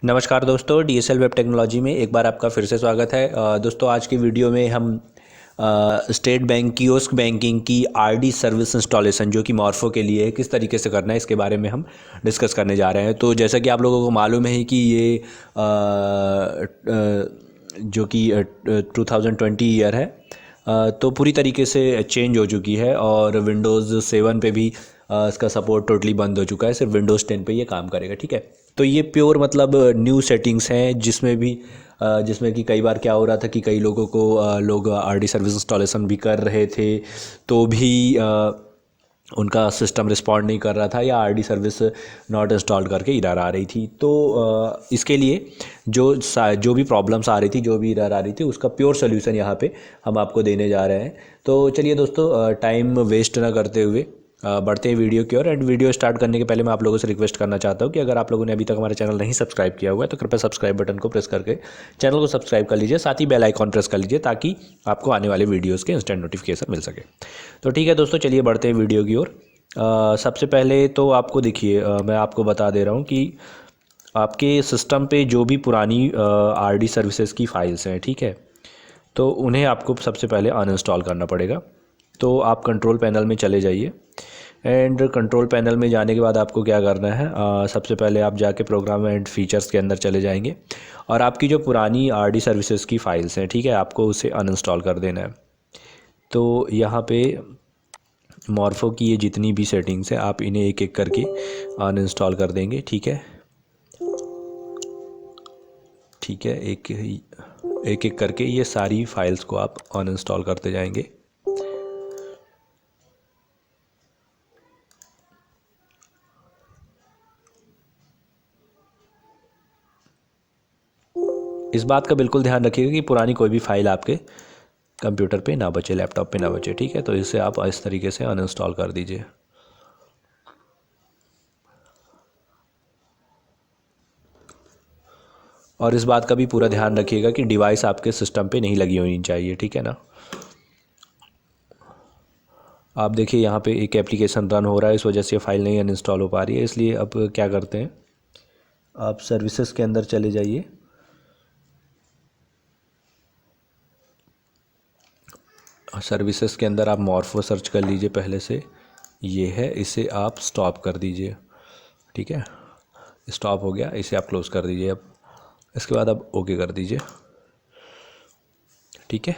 नमस्कार दोस्तों, DSL web technology में एक बार आपका फिर से स्वागत है। दोस्तों आज की वीडियो में हम स्टेट बैंक कियोस्क बैंकिंग की आरडी सर्विस इंस्टॉलेशन जो कि मॉर्फो के लिए है, किस तरीके से करना है इसके बारे में हम डिस्कस करने जा रहे हैं। तो जैसा कि आप लोगों को मालूम है कि ये जो कि 2020 ईयर है, तो पूरी तरीके से चेंज हो चुकी है और विंडोज़ 7 पे भी इसका सपोर्ट टोटली बंद हो चुका है। सिर्फ विंडोज़ 10 पे ये काम करेगा। ठीक है, तो ये प्योर मतलब न्यू सेटिंग्स हैं जिसमें कि कई बार क्या हो रहा था कि कई लोगों को लोग आरडी सर्विस इंस्टॉलेशन भी कर रहे थे तो भी उनका सिस्टम रिस्पॉन्ड नहीं कर रहा था या आरडी सर्विस नॉट इंस्टॉल करके एरर आ रही थी। तो इसके लिए जो भी प्रॉब्लम्स आ रही थी, जो भी एरर आ रही थी, उसका प्योर सोल्यूशन यहाँ पे हम आपको देने जा रहे हैं। तो चलिए दोस्तों, टाइम वेस्ट ना करते हुए बढ़ते हैं वीडियो की ओर। एंड वीडियो स्टार्ट करने के पहले मैं आप लोगों से रिक्वेस्ट करना चाहता हूँ कि अगर आप लोगों ने अभी तक हमारा चैनल नहीं सब्सक्राइब किया हुआ है तो कृपया सब्सक्राइब बटन को प्रेस करके चैनल को सब्सक्राइब कर लीजिए, साथ ही बेल आइकॉन प्रेस कर लीजिए ताकि आपको आने वाले वीडियोज़ के इंस्टेंट नोटिफिकेशन मिल सके। तो ठीक है दोस्तों, चलिए बढ़ते हैं वीडियो की ओर। सबसे पहले तो आपको देखिए, मैं आपको बता दे रहा हूँ कि आपके सिस्टम पे जो भी पुरानी आरडी सर्विसेज की फ़ाइल्स हैं, ठीक है, तो उन्हें आपको सबसे पहले अनइंस्टॉल करना पड़ेगा। तो आप कंट्रोल पैनल में चले जाइए एंड कंट्रोल पैनल में जाने के बाद आपको क्या करना है, सबसे पहले आप जाके प्रोग्राम एंड फीचर्स के अंदर चले जाएंगे और आपकी जो पुरानी आरडी सर्विसेज की फ़ाइल्स हैं, ठीक है, आपको उसे अनइंस्टॉल कर देना है। तो यहाँ पे मॉर्फो की ये जितनी भी सेटिंग्स हैं आप इन्हें एक एक करके अनइंस्टॉल कर देंगे। ठीक है, ठीक है, एक एक करके ये सारी फाइल्स को आप अनइंस्टॉल करते जाएंगे। इस बात का बिल्कुल ध्यान रखिएगा कि पुरानी कोई भी फाइल आपके कंप्यूटर पे ना बचे, लैपटॉप पे ना बचे। ठीक है, तो इसे आप इस तरीके से अनइंस्टॉल कर दीजिए। और इस बात का भी पूरा ध्यान रखिएगा कि डिवाइस आपके सिस्टम पे नहीं लगी होनी चाहिए। ठीक है ना। आप देखिए यहाँ पे एक एप्लीकेशन रन हो रहा है, इस वजह से फाइल नहीं अनइंस्टॉल हो पा रही है। इसलिए अब क्या करते हैं, आप सर्विसेज के अंदर चले जाइए। सर्विसेज के अंदर आप मॉर्फो सर्च कर लीजिए, पहले से ये है, इसे आप स्टॉप कर दीजिए। ठीक है, स्टॉप हो गया, इसे आप क्लोज़ कर दीजिए। अब इसके बाद आप ओके कर दीजिए। ठीक है,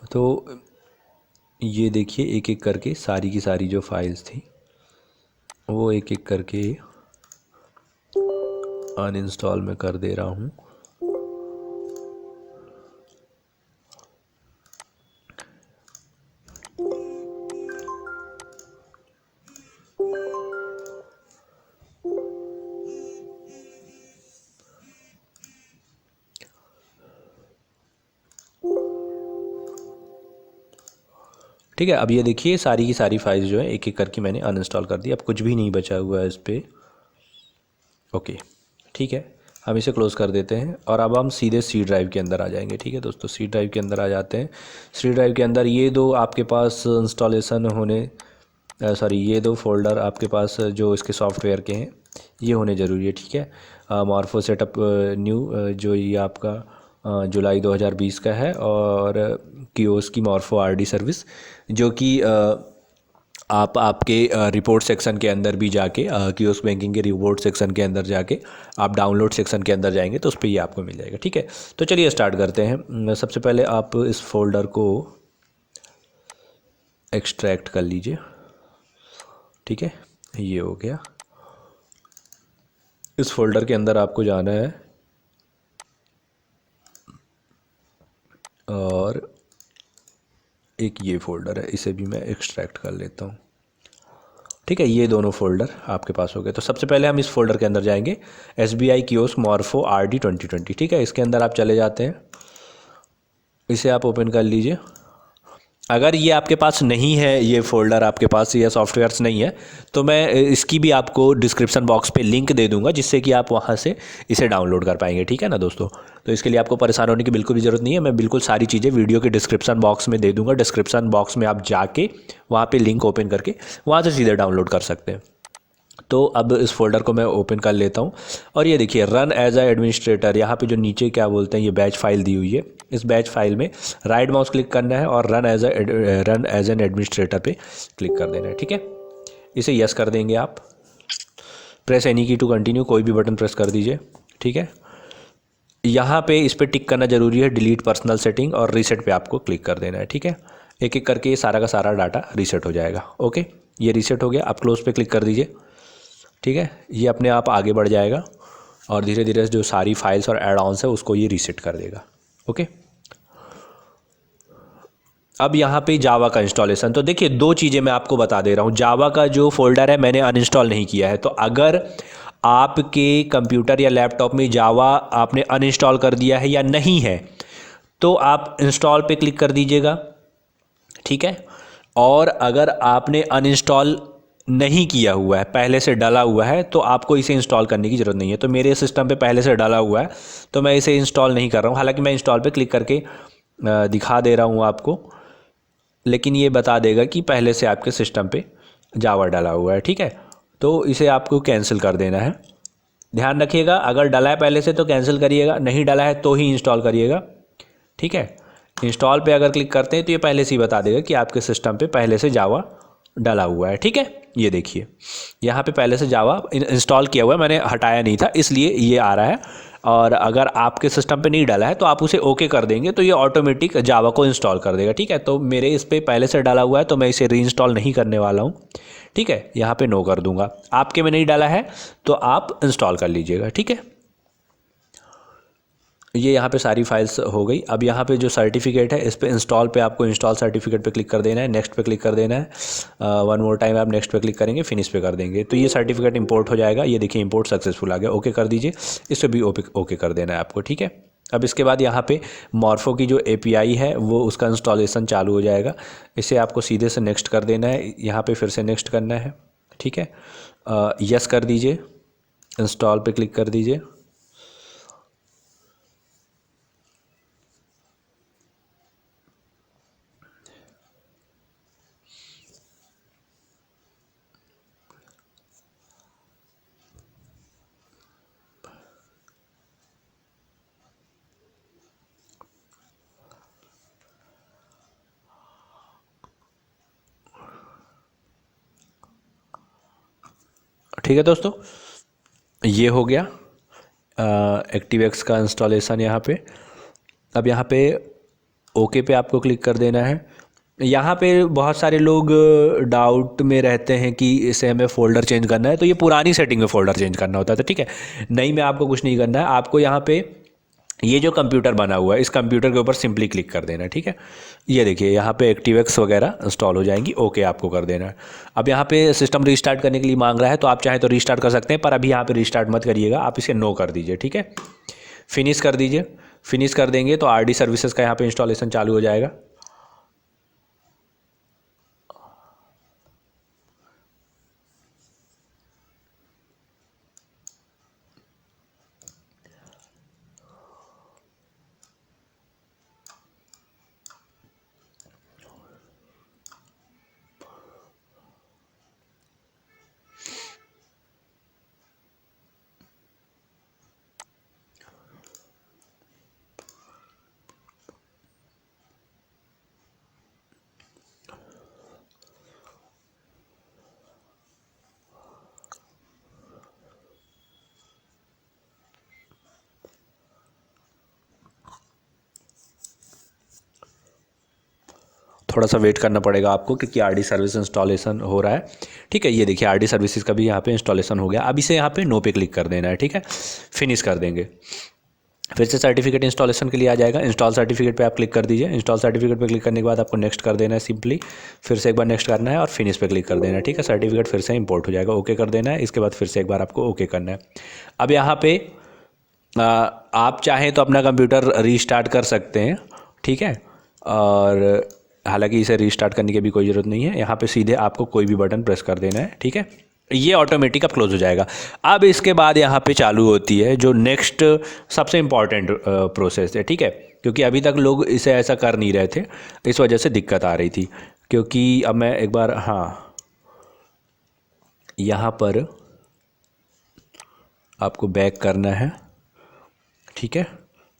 तो ये देखिए एक एक करके सारी की सारी जो फाइल्स थी वो एक एक करके अनइंस्टॉल मैं कर दे रहा हूँ। ठीक है, अब ये देखिए सारी की सारी फाइल्स जो है एक एक करके मैंने अनइंस्टॉल कर दी। अब कुछ भी नहीं बचा हुआ है इस पर। ओके, ठीक है, हम इसे क्लोज़ कर देते हैं और अब हम सीधे सी ड्राइव के अंदर आ जाएंगे। ठीक है दोस्तों, सी ड्राइव के अंदर आ जाते हैं। सी ड्राइव के अंदर ये दो आपके पास इंस्टॉलेशन होने सॉरी ये दो फोल्डर आपके पास जो इसके सॉफ्टवेयर के हैं ये होने ज़रूरी है। ठीक है, मॉर्फो सेटअप न्यू जो ये आपका जुलाई 2020 का है, और कियोस्क की मॉर्फो आरडी सर्विस जो कि आप आपके रिपोर्ट सेक्शन के अंदर भी जाके कियोस्क बैंकिंग के रिपोर्ट सेक्शन के अंदर जाके आप डाउनलोड सेक्शन के अंदर जाएंगे तो उस पर ये आपको मिल जाएगा। ठीक है, तो चलिए स्टार्ट करते हैं। सबसे पहले आप इस फोल्डर को एक्सट्रैक्ट कर लीजिए। ठीक है, ये हो गया। इस फोल्डर के अंदर आपको जाना है और एक ये फोल्डर है, इसे भी मैं एक्सट्रैक्ट कर लेता हूँ। ठीक है, ये दोनों फोल्डर आपके पास हो गए। तो सबसे पहले हम इस फोल्डर के अंदर जाएंगे, SBI कियोस्क मॉर्फो आरडी 2020। ठीक है, इसके अंदर आप चले जाते हैं, इसे आप ओपन कर लीजिए। अगर ये आपके पास नहीं है, ये फ़ोल्डर आपके पास या सॉफ्टवेयर्स नहीं है, तो मैं इसकी भी आपको डिस्क्रिप्शन बॉक्स पे लिंक दे दूंगा, जिससे कि आप वहाँ से इसे डाउनलोड कर पाएंगे। ठीक है ना दोस्तों? तो इसके लिए आपको परेशान होने की बिल्कुल भी ज़रूरत नहीं है। मैं बिल्कुल सारी चीज़ें वीडियो के डिस्क्रिप्शन बॉक्स में दे दूंगा। डिस्क्रिप्शन बॉक्स में आप जाके वहाँ पर लिंक ओपन करके वहाँ से सीधे डाउनलोड कर सकते हैं। तो अब इस फोल्डर को मैं ओपन कर लेता हूँ और ये देखिए रन एज अ एडमिनिस्ट्रेटर, यहाँ पे जो नीचे क्या बोलते हैं ये बैच फाइल दी हुई है। इस बैच फाइल में राइट माउस क्लिक करना है और रन एज एन एडमिनिस्ट्रेटर पे क्लिक कर देना है। ठीक है, इसे यस कर देंगे आप। प्रेस एनी की टू कंटिन्यू, कोई भी बटन प्रेस कर दीजिए। ठीक है, यहाँ पे इस पर टिक करना जरूरी है, डिलीट पर्सनल सेटिंग, और रीसेट पे आपको क्लिक कर देना है। ठीक है, एक एक करके ये सारा का सारा डाटा रीसेट हो जाएगा। ओके, ये रीसेट हो गया। आप क्लोज पे क्लिक कर दीजिए। ठीक है, ये अपने आप आगे बढ़ जाएगा और धीरे धीरे जो सारी फाइल्स और एड ऑन्स है उसको ये रीसेट कर देगा। ओके, अब यहाँ पे जावा का इंस्टॉलेशन, तो देखिए दो चीज़ें मैं आपको बता दे रहा हूँ। जावा का जो फोल्डर है मैंने अनइंस्टॉल नहीं किया है, तो अगर आपके कंप्यूटर या लैपटॉप में जावा आपने अनइंस्टॉल कर दिया है या नहीं है, तो आप इंस्टॉल पे क्लिक कर दीजिएगा। ठीक है, और अगर आपने अनइंस्टॉल नहीं किया हुआ है, पहले से डला हुआ है, तो आपको इसे इंस्टॉल करने की ज़रूरत नहीं है। तो मेरे सिस्टम पे पहले से डला हुआ है तो मैं इसे इंस्टॉल नहीं कर रहा हूँ। हालांकि मैं इंस्टॉल पे क्लिक करके दिखा दे रहा हूँ आपको, लेकिन ये बता देगा कि पहले से आपके सिस्टम पे जावा डला हुआ है। ठीक है, तो इसे आपको कैंसिल कर देना है। ध्यान रखिएगा, अगर डला है पहले से तो कैंसिल करिएगा, नहीं डला है तो ही इंस्टॉल करिएगा। ठीक है, इंस्टॉल पे अगर क्लिक करते हैं तो ये पहले से ही बता देगा कि आपके सिस्टम पे पहले से जावा डला हुआ है। ठीक है, ये देखिए यहाँ पे पहले से जावा इंस्टॉल किया हुआ है, मैंने हटाया नहीं था इसलिए ये आ रहा है। और अगर आपके सिस्टम पे नहीं डाला है तो आप उसे ओके कर देंगे तो ये ऑटोमेटिक जावा को इंस्टॉल कर देगा। ठीक है, तो मेरे इस पर पहले से डाला हुआ है तो मैं इसे रीइंस्टॉल नहीं करने वाला हूँ। ठीक है, यहाँ पे नो कर दूंगा। आपके में नहीं डाला है तो आप इंस्टॉल कर लीजिएगा। ठीक है, ये यहाँ पे सारी फाइल्स हो गई। अब यहाँ पे जो सर्टिफिकेट है इस पे इंस्टॉल पे आपको इंस्टॉल सर्टिफिकेट पे क्लिक कर देना है, नेक्स्ट पे क्लिक कर देना है। वन मोर टाइम आप नेक्स्ट पे क्लिक करेंगे, फिनिश पे कर देंगे तो ये सर्टिफिकेट इंपोर्ट हो जाएगा। ये देखिए इंपोर्ट सक्सेसफुल आ गया, ओके कर दीजिए। इसे भी ओके कर देना है आपको। ठीक है, अब इसके बाद यहाँ पे मॉर्फो की जो API है वो उसका इंस्टॉलेशन चालू हो जाएगा। इसे आपको सीधे से नेक्स्ट कर देना है, यहाँ पे फिर से नेक्स्ट करना है। ठीक है, यस कर दीजिए, इंस्टॉल पे क्लिक कर दीजिए। ठीक है दोस्तों, ये हो गया एक्टिवेक्स का इंस्टॉलेशन यहाँ पे। अब यहाँ पे ओके पे आपको क्लिक कर देना है। यहाँ पे बहुत सारे लोग डाउट में रहते हैं कि इसे हमें फ़ोल्डर चेंज करना है, तो ये पुरानी सेटिंग में फ़ोल्डर चेंज करना होता है। तो ठीक है, नहीं में आपको कुछ नहीं करना है। आपको यहाँ पे ये जो कंप्यूटर बना हुआ है इस कंप्यूटर के ऊपर सिंपली क्लिक कर देना है। ठीक है, ये देखिए यहाँ पे एक्टिवेक्स वगैरह इंस्टॉल हो जाएंगी, ओके आपको कर देना है। अब यहाँ पे सिस्टम रीस्टार्ट करने के लिए मांग रहा है, तो आप चाहें तो रीस्टार्ट कर सकते हैं, पर अभी यहाँ पे रीस्टार्ट मत करिएगा, आप इसे नो कर दीजिए। ठीक है, फिनिश कर दीजिए। फिनिश कर देंगे तो RD सर्विसेज का यहाँ पे इंस्टॉलेशन चालू हो जाएगा। थोड़ा सा वेट करना पड़ेगा आपको क्योंकि RD सर्विस इंस्टॉलेशन हो रहा है। ठीक है, ये देखिए RD सर्विसेज का भी यहाँ पे इंस्टॉलेशन हो गया। अब इसे यहाँ पे नो पे क्लिक कर देना है। ठीक है, फिनिश कर देंगे, फिर से सर्टिफिकेट इंस्टॉलेशन के लिए आ जाएगा। इंस्टॉल सर्टिफिकेट पे आप क्लिक कर दीजिए। इंस्टॉल सर्टिफिकेट पे क्लिक करने के बाद आपको नेक्स्ट कर देना है सिंपली, फिर से एक बार नेक्स्ट करना है और फिनिश पे क्लिक कर देना है। ठीक है, सर्टिफिकेट फिर से इंपोर्ट हो जाएगा, ओके कर देना है। इसके बाद फिर से एक बार आपको ओके करना है। अब यहाँ पे आप चाहें तो अपना कंप्यूटर रीस्टार्ट कर सकते हैं। ठीक है, और हालांकि इसे रीस्टार्ट करने की भी कोई ज़रूरत नहीं है, यहाँ पे सीधे आपको कोई भी बटन प्रेस कर देना है, ठीक है। ये ऑटोमेटिक अब क्लोज हो जाएगा। अब इसके बाद यहाँ पे चालू होती है जो नेक्स्ट सबसे इम्पॉर्टेंट प्रोसेस है, ठीक है, क्योंकि अभी तक लोग इसे ऐसा कर नहीं रहे थे, इस वजह से दिक्कत आ रही थी। क्योंकि अब मैं एक बार, हाँ, यहाँ पर आपको बैक करना है, ठीक है,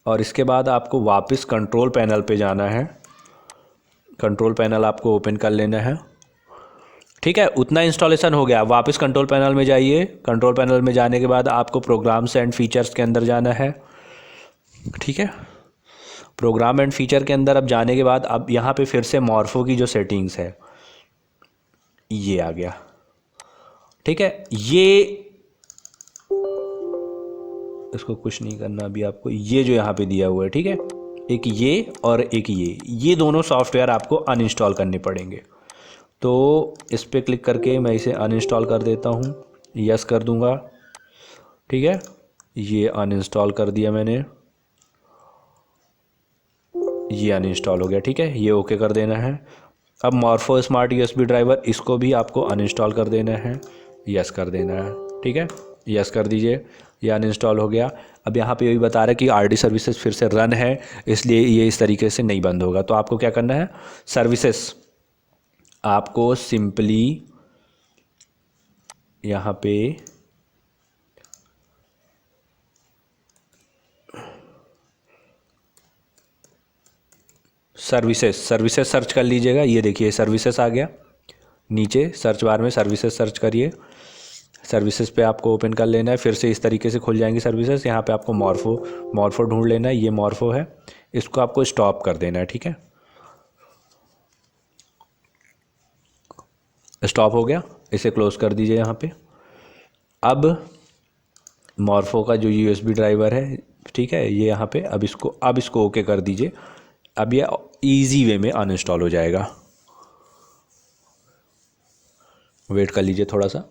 और इसके बाद आपको वापस कंट्रोल पैनल पे जाना है। कंट्रोल पैनल आपको ओपन कर लेना है, ठीक है। उतना इंस्टॉलेशन हो गया, वापस कंट्रोल पैनल में जाइए। कंट्रोल पैनल में जाने के बाद आपको प्रोग्राम्स एंड फीचर्स के अंदर जाना है, ठीक है। प्रोग्राम एंड फीचर के अंदर अब जाने के बाद अब यहाँ पे फिर से मॉर्फो की जो सेटिंग्स है ये आ गया, ठीक है। ये इसको कुछ नहीं करना अभी आपको, ये जो यहाँ पे दिया हुआ है, ठीक है, एक ये और एक ये दोनों सॉफ्टवेयर आपको अनइंस्टॉल करने पड़ेंगे। तो इस पर क्लिक करके मैं इसे अनइंस्टॉल कर देता हूँ, यस कर दूँगा, ठीक है। ये अनइंस्टॉल कर दिया मैंने, ये अनइंस्टॉल हो गया, ठीक है। ये ओके कर देना है। अब मॉर्फो स्मार्ट यूएसबी ड्राइवर, इसको भी आपको अनइंस्टॉल कर देना है, यस कर देना है, ठीक है, यस कर दीजिए। ये अनइंस्टॉल हो गया। अब यहाँ पे यही बता रहा है कि आरडी सर्विसेज फिर से रन है, इसलिए ये इस तरीके से नहीं बंद होगा। तो आपको क्या करना है, सर्विसेज आपको सिंपली यहाँ पे सर्विसेज सर्च कर लीजिएगा। ये देखिए सर्विसेज आ गया, नीचे सर्च बार में सर्विसेज सर्च करिए। सर्विसेज पे आपको ओपन कर लेना है, फिर से इस तरीके से खुल जाएंगी सर्विसेज। यहाँ पे आपको मॉर्फो ढूंढ लेना है, ये मॉर्फो है, इसको आपको स्टॉप कर देना है, ठीक है। स्टॉप हो गया, इसे क्लोज कर दीजिए यहाँ पे। अब मॉर्फो का जो यूएसबी ड्राइवर है, ठीक है, ये यहाँ पे अब इसको ओके कर दीजिए। अब ये इजी वे में अनइंस्टॉल हो जाएगा। वेट कर लीजिए थोड़ा सा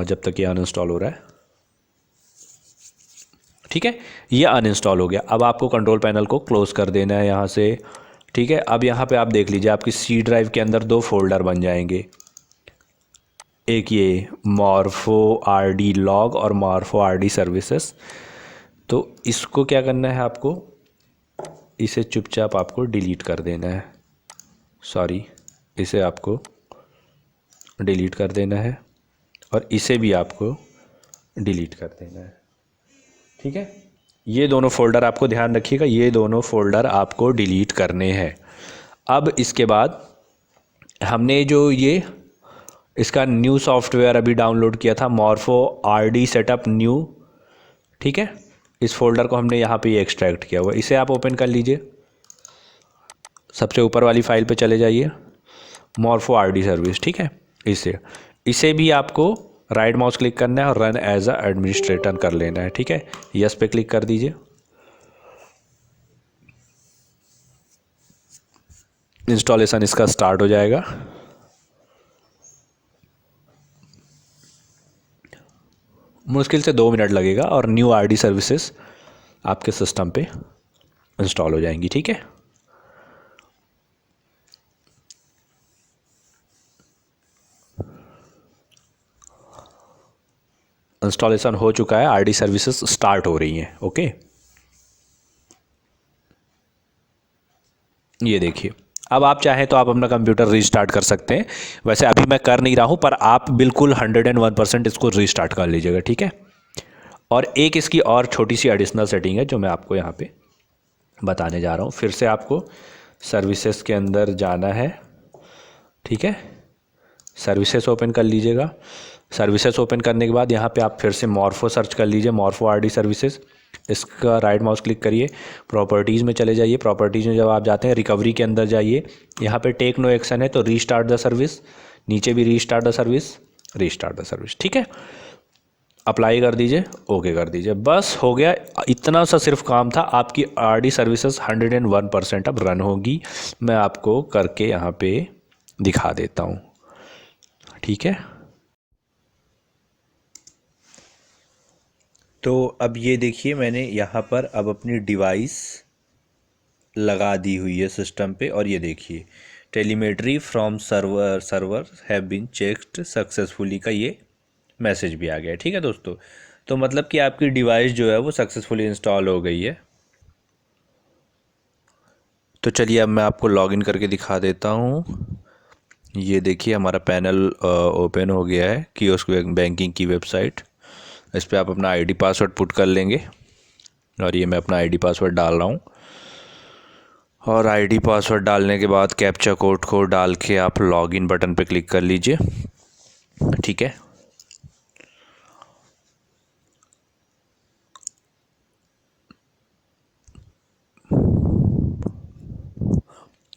जब तक ये अनइंस्टॉल हो रहा है, ठीक है। ये अनइंस्टॉल हो गया। अब आपको कंट्रोल पैनल को क्लोज कर देना है यहाँ से, ठीक है। अब यहाँ पे आप देख लीजिए आपकी सी ड्राइव के अंदर 2 फोल्डर बन जाएंगे, एक ये मॉर्फो आरडी लॉग और मॉर्फो आरडी सर्विसेज। तो इसको क्या करना है आपको, इसे चुपचाप आपको डिलीट कर देना है, सॉरी, इसे आपको डिलीट कर देना है और इसे भी आपको डिलीट कर देना है, ठीक है। ये दोनों फोल्डर आपको ध्यान रखिएगा, ये दोनों फोल्डर आपको डिलीट करने हैं। अब इसके बाद हमने जो ये इसका न्यू सॉफ्टवेयर अभी डाउनलोड किया था, मॉर्फो आरडी सेटअप न्यू, ठीक है, इस फोल्डर को हमने यहाँ पे ये एक्सट्रैक्ट किया हुआ है। इसे आप ओपन कर लीजिए, सबसे ऊपर वाली फाइल पे चले जाइए, मॉर्फो आरडी सर्विस, ठीक है। इसे भी आपको राइट माउस क्लिक करना है और रन एज अ एडमिनिस्ट्रेटर कर लेना है, ठीक है। यस पे क्लिक कर दीजिए। इंस्टॉलेशन इसका स्टार्ट हो जाएगा। मुश्किल से 2 मिनट लगेगा और न्यू आरडी सर्विसेज आपके सिस्टम पे इंस्टॉल हो जाएंगी, ठीक है। इंस्टॉलेशन हो चुका है, आरडी सर्विसेज स्टार्ट हो रही हैं, ओके। ये देखिए, अब आप चाहें तो आप अपना कंप्यूटर रीस्टार्ट कर सकते हैं। वैसे अभी मैं कर नहीं रहा हूं, पर आप बिल्कुल 101% इसको रीस्टार्ट कर लीजिएगा, ठीक है। और एक इसकी और छोटी सी एडिशनल सेटिंग है जो मैं आपको यहाँ पे बताने जा रहा हूँ। फिर से आपको सर्विसेज के अंदर जाना है, ठीक है, सर्विसेज ओपन कर लीजिएगा। सर्विसेज ओपन करने के बाद यहाँ पे आप फिर से मॉर्फो सर्च कर लीजिए, मॉर्फो आरडी सर्विसेज। इसका राइट माउस क्लिक करिए, प्रॉपर्टीज़ में चले जाइए। प्रॉपर्टीज़ में जब आप जाते हैं रिकवरी के अंदर जाइए, यहाँ पे टेक नो एक्शन है तो रीस्टार्ट द सर्विस, नीचे भी रीस्टार्ट द सर्विस, ठीक है। अप्लाई कर दीजिए, ओके कर दीजिए, बस हो गया। इतना सा सिर्फ काम था, आपकी आरडी सर्विसेज 101% अब रन होगी। मैं आपको करके यहाँ पे दिखा देता हूँ, ठीक है। तो अब ये देखिए, मैंने यहाँ पर अब अपनी डिवाइस लगा दी हुई है सिस्टम पे, और ये देखिए, telemetry from server have been checked successfully का ये मैसेज भी आ गया है। ठीक है दोस्तों, तो मतलब कि आपकी डिवाइस जो है वो सक्सेसफुली इंस्टॉल हो गई है। तो चलिए अब मैं आपको लॉगिन करके दिखा देता हूँ। ये देखिए हमारा पैनल ओपन हो गया है कियोस्क बैंकिंग की वेबसाइट। इस पर आप अपना आईडी पासवर्ड पुट कर लेंगे और ये मैं अपना आईडी पासवर्ड डाल रहा हूँ। और आईडी पासवर्ड डालने के बाद कैप्चा कोड को डाल के आप लॉगिन बटन पे क्लिक कर लीजिए। ठीक है,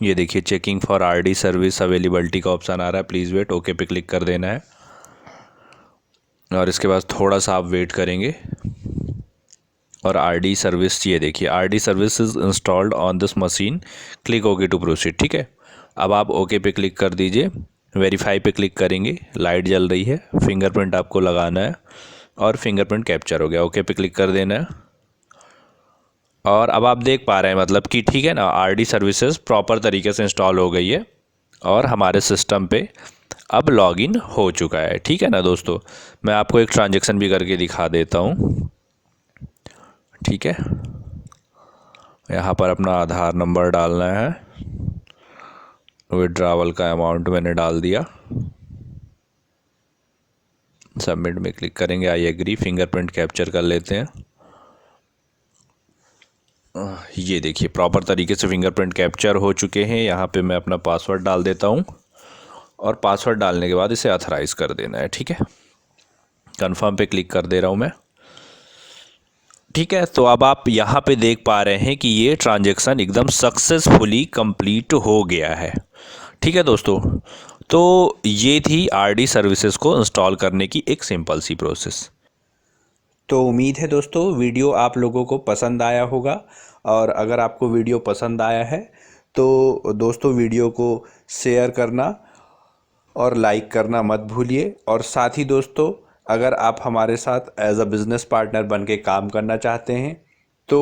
ये देखिए checking for RD service availability का ऑप्शन आ रहा है, प्लीज़ वेट, ओके पे क्लिक कर देना है। और इसके बाद थोड़ा सा आप वेट करेंगे और आरडी सर्विस, ये देखिए RD service is installed on this machine, click okay to proceed. ठीक है, अब आप ओके पे क्लिक कर दीजिए, वेरीफाई पे क्लिक करेंगे, लाइट जल रही है, फिंगरप्रिंट आपको लगाना है और फिंगरप्रिंट कैप्चर हो गया, ओके पे क्लिक कर देना है। और अब आप देख पा रहे हैं मतलब कि ठीक है ना, आरडी सर्विसेज प्रॉपर तरीके से इंस्टॉल हो गई है और हमारे सिस्टम पे अब लॉगिन हो चुका है। ठीक है ना दोस्तों, मैं आपको एक ट्रांजैक्शन भी करके दिखा देता हूँ। ठीक है, यहाँ पर अपना आधार नंबर डालना है, विड्रॉवल का अमाउंट मैंने डाल दिया, सबमिट में क्लिक करेंगे, आई एग्री, फिंगरप्रिंट कैप्चर कर लेते हैं। ये देखिए प्रॉपर तरीके से फिंगरप्रिंट कैप्चर हो चुके हैं। यहाँ पे मैं अपना पासवर्ड डाल देता हूँ और पासवर्ड डालने के बाद इसे ऑथराइज़ कर देना है। ठीक है, कंफर्म पे क्लिक कर दे रहा हूँ मैं। ठीक है, तो अब आप यहाँ पे देख पा रहे हैं कि ये ट्रांजैक्शन एकदम सक्सेसफुली कंप्लीट हो गया है। ठीक है दोस्तों, तो ये थी आरडी सर्विसेज को इंस्टॉल करने की एक सिंपल सी प्रोसेस। तो उम्मीद है दोस्तों वीडियो आप लोगों को पसंद आया होगा, और अगर आपको वीडियो पसंद आया है तो दोस्तों वीडियो को शेयर करना और लाइक करना मत भूलिए। और साथ ही दोस्तों अगर आप हमारे साथ एज अ बिज़नेस पार्टनर बन के काम करना चाहते हैं तो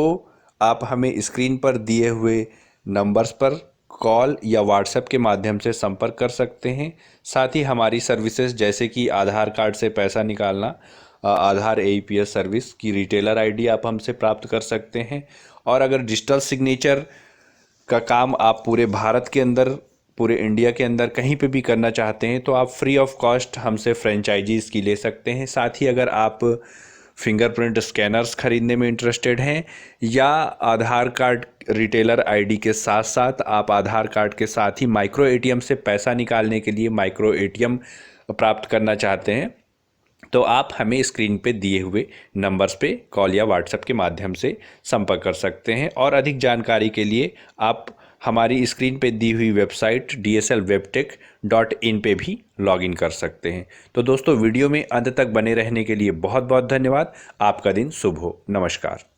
आप हमें स्क्रीन पर दिए हुए नंबर्स पर कॉल या व्हाट्सएप के माध्यम से संपर्क कर सकते हैं। साथ ही हमारी सर्विसेज जैसे कि आधार कार्ड से पैसा निकालना, आधार AEPS सर्विस की रिटेलर आईडी आप हमसे प्राप्त कर सकते हैं। और अगर डिजिटल सिग्नेचर का काम आप पूरे भारत के अंदर, पूरे इंडिया के अंदर कहीं पे भी करना चाहते हैं तो आप फ्री ऑफ कॉस्ट हमसे फ्रेंचाइजीज़ की ले सकते हैं। साथ ही अगर आप फिंगरप्रिंट स्कैनर्स खरीदने में इंटरेस्टेड हैं या आधार कार्ड रिटेलर आईडी के साथ साथ आप आधार कार्ड के साथ ही माइक्रो ATM से पैसा निकालने के लिए माइक्रो ATM प्राप्त करना चाहते हैं तो आप हमें स्क्रीन पे दिए हुए नंबर्स पे कॉल या व्हाट्सएप के माध्यम से संपर्क कर सकते हैं। और अधिक जानकारी के लिए आप हमारी स्क्रीन पे दी हुई वेबसाइट dslwebtech.in पे भी लॉगिन कर सकते हैं। तो दोस्तों वीडियो में अंत तक बने रहने के लिए बहुत बहुत धन्यवाद। आपका दिन शुभ हो। नमस्कार।